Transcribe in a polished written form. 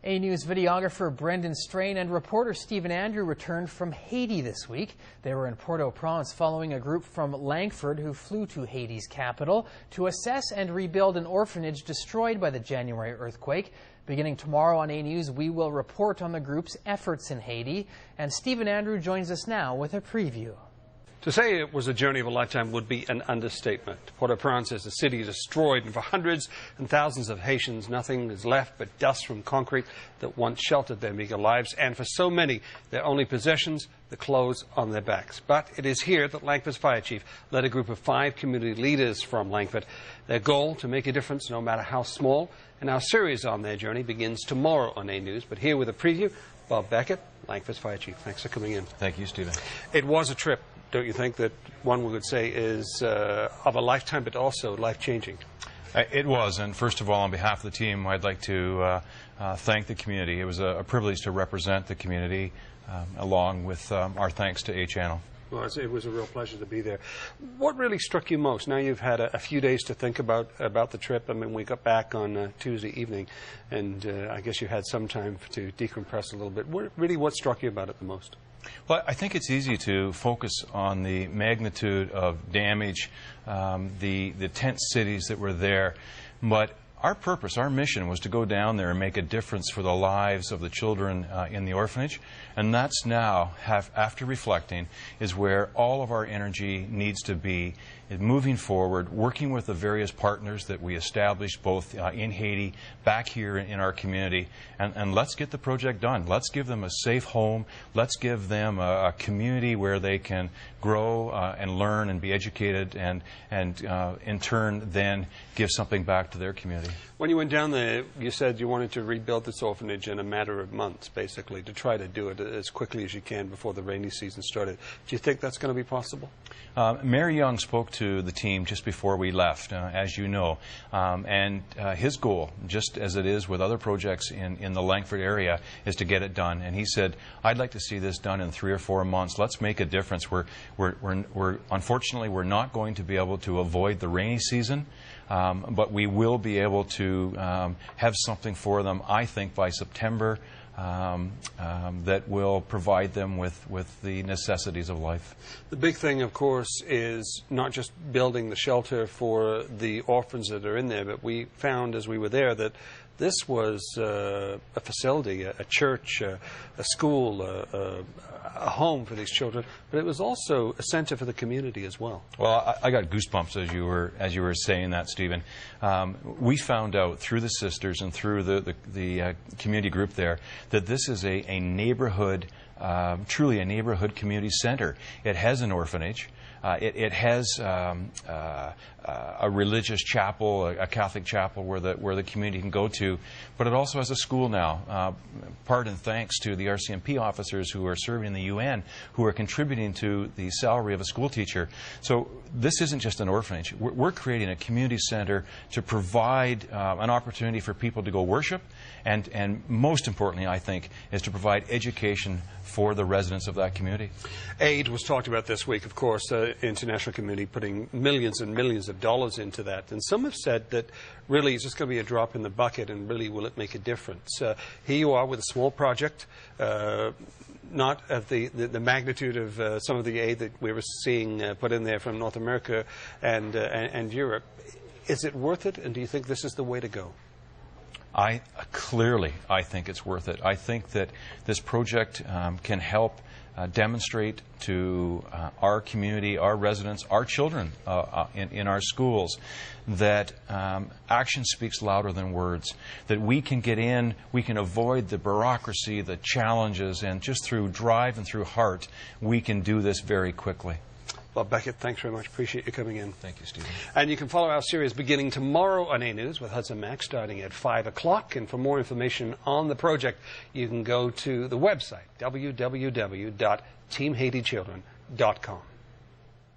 A News videographer Brendan Strain and reporter Stephen Andrew returned from Haiti this week. They were in Port-Au-Prince following a group from Langford who flew to Haiti's capital to assess and rebuild an orphanage destroyed by the January earthquake. Beginning tomorrow on A News, we will report on the group's efforts in Haiti. And Stephen Andrew joins us now with a preview. To say it was a journey of a lifetime would be an understatement. Port-au-Prince is a city destroyed, and for hundreds and thousands of Haitians, nothing is left but dust from concrete that once sheltered their meager lives, and for so many, their only possessions, the clothes on their backs. But it is here that Langford's fire chief led a group of 5 community leaders from Langford. Their goal, to make a difference no matter how small, and our series on their journey begins tomorrow on A News. But here with a preview, Bob Beckett, Langford's fire chief. Thanks for coming in. Thank you, Stephen. It was a trip, don't you think, that one would say is of a lifetime, but also life-changing? It was, and first of all, on behalf of the team, I'd like to thank the community. It was a privilege to represent the community, along with our thanks to A Channel. Well, it was a real pleasure to be there. What really struck you most? Now you've had a few days to think about the trip. I mean, we got back on Tuesday evening, and I guess you had some time to decompress a little bit. What struck you about it the most? Well, I think it's easy to focus on the magnitude of damage, the tent cities that were there, but our purpose, our mission, was to go down there and make a difference for the lives of the children in the orphanage. And that's now, after reflecting, is where all of our energy needs to be moving forward, working with the various partners that we established both in Haiti, back here in our community, and let's get the project done. Let's give them a safe home. Let's give them a community where they can grow and learn and be educated, and in turn then give something back to their community. When you went down there, you said you wanted to rebuild this orphanage in a matter of months, basically, to try to do it as quickly as you can before the rainy season started. Do you think that's going to be possible? Mayor Young spoke to the team just before we left, as you know, and his goal, just as it is with other projects in the Langford area, is to get it done. And he said, I'd like to see this done in 3 or 4 months. Let's make a difference. Unfortunately, we're not going to be able to avoid the rainy season, but we will be able to have something for them, I think, by September, that will provide them with the necessities of life. The big thing, of course, is not just building the shelter for the orphans that are in there, but we found as we were there that this was a facility, a church, a school, a home for these children, but it was also a center for the community as well. Well, I got goosebumps as you were saying that, Stephen. We found out through the sisters and through the community group there that this is a neighborhood, truly a neighborhood community center. It has an orphanage. It has a religious chapel, a Catholic chapel where the community can go to, but it also has a school now. Part and thanks to the RCMP officers who are serving in the UN, who are contributing to the salary of a school teacher. So this isn't just an orphanage. We're creating a community center to provide an opportunity for people to go worship, and most importantly, I think, is to provide education for the residents of that community. Aid was talked about this week, of course, international community putting millions and millions of dollars into that. And some have said that really it's just going to be a drop in the bucket, and really will it make a difference? Here you are with a small project, not of the magnitude of some of the aid that we were seeing put in there from North America and Europe. Is it worth it, and do you think this is the way to go? Clearly, I think it's worth it. I think that this project can help demonstrate to our community, our residents, our children in our schools, that action speaks louder than words, that we can get in, we can avoid the bureaucracy, the challenges, and just through drive and through heart, we can do this very quickly. Bob Beckett, thanks very much. Appreciate you coming in. Thank you, Stephen. And you can follow our series beginning tomorrow on A News with Hudson Max starting at 5 o'clock. And for more information on the project, you can go to the website, www.teamhaitichildren.com.